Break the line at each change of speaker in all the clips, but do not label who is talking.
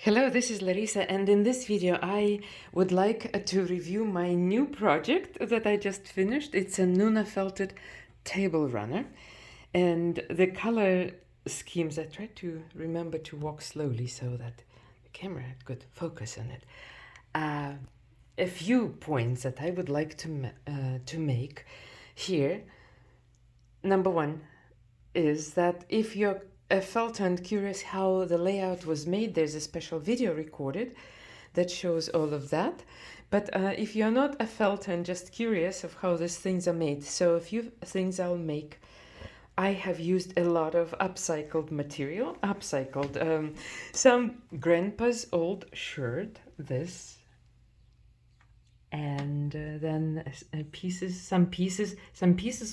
Hello, this is Larissa, and in this video I would like to review my new project that I just finished. It's a Nuno-felted table runner, and the color schemes, I tried to remember to walk slowly so that the camera could focus on it. A few points that I would like to make here. Number one is that if you're felt and curious how the layout was made, there's a special video recorded that shows all of that. But if you're not a felt and just curious of how these things are made, so a few things I'll make. I have used a lot of upcycled material, some grandpa's old shirt, this, and then some pieces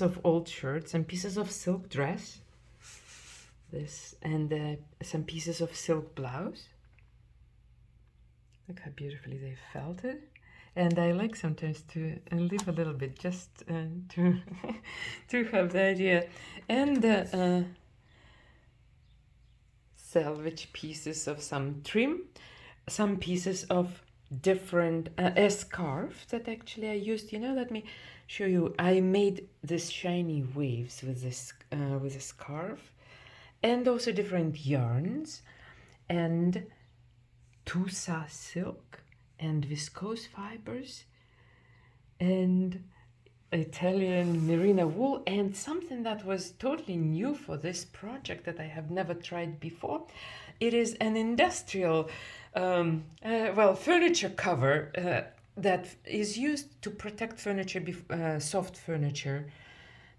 of old shirt, some pieces of silk dress, this, and some pieces of silk blouse. Look how beautifully they felted. And I like sometimes to leave a little bit just to to have the idea. And salvage pieces of some trim, some pieces of different a scarf that actually I used. Let me show you. I made this shiny waves with this with a scarf, and also different yarns, and tussa silk, and viscose fibers, and Italian merino wool, and something that was totally new for this project that I have never tried before. It is an industrial, furniture cover that is used to protect furniture, soft furniture,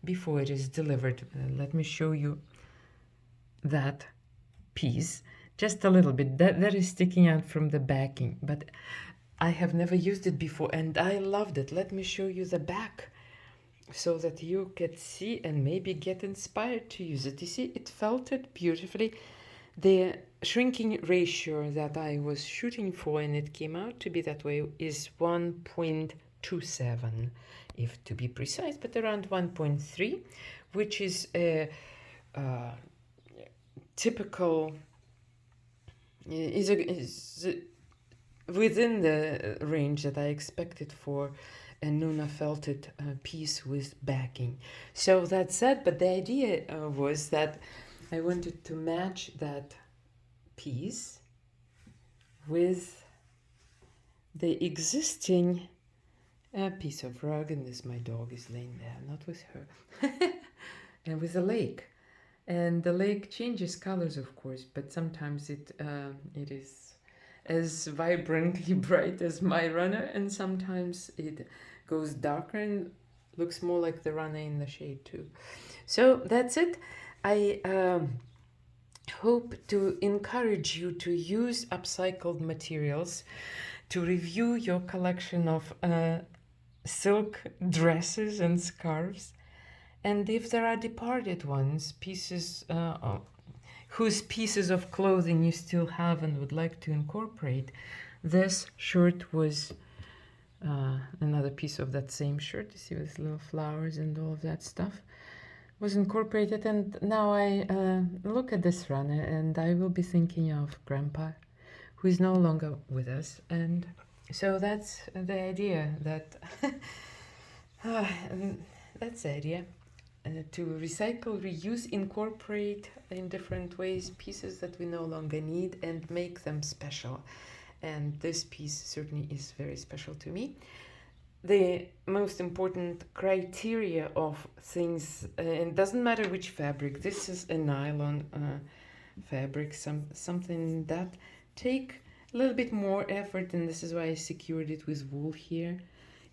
before it is delivered. Let me show you that piece just a little bit that is sticking out from the backing, but I have never used it before and I loved it. Let me show you the back so that you can see and maybe get inspired to use it. You see, it felted beautifully. The shrinking ratio that I was shooting for, and it came out to be that way, is 1.27, if to be precise, but around 1.3, which is a typical, is within the range that I expected for a Nuno-felted piece with backing. So that said, but the idea was that I wanted to match that piece with the existing piece of rug, and this my dog is laying there, not with her, and with a lake. And the lake changes colors, of course, but sometimes it is as vibrantly bright as my runner, and sometimes it goes darker and looks more like the runner in the shade too. So that's it. I hope to encourage you to use upcycled materials, to review your collection of silk dresses and scarves. And if there are departed ones, pieces whose pieces of clothing you still have and would like to incorporate, this shirt was another piece of that same shirt. You see, with little flowers and all of that stuff was incorporated. And now I look at this runner and I will be thinking of Grandpa, who is no longer with us. And so that's the idea, that that's the idea. To recycle, reuse, incorporate in different ways pieces that we no longer need and make them special. And this piece certainly is very special to me. The most important criteria of things, and it doesn't matter which fabric, this is a nylon fabric, something that take a little bit more effort, and this is why I secured it with wool here.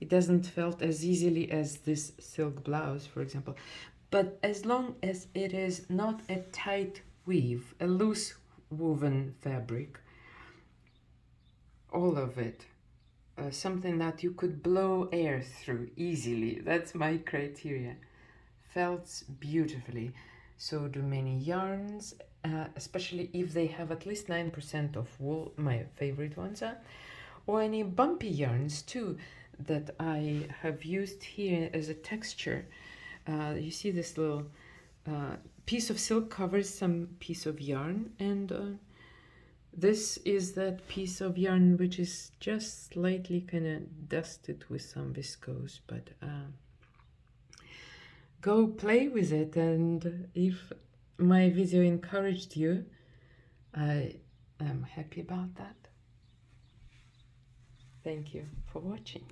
It doesn't felt as easily as this silk blouse, for example. But as long as it is not a tight weave, a loose woven fabric, all of it, something that you could blow air through easily, that's my criteria. Felts beautifully. So do many yarns, especially if they have at least 9% of wool, my favorite ones are, or any bumpy yarns too, that I have used here as a texture. You see this little piece of silk covers some piece of yarn, and This is that piece of yarn which is just slightly kind of dusted with some viscose, but go play with it, and if my video encouraged you, I am happy about that. Thank you for watching.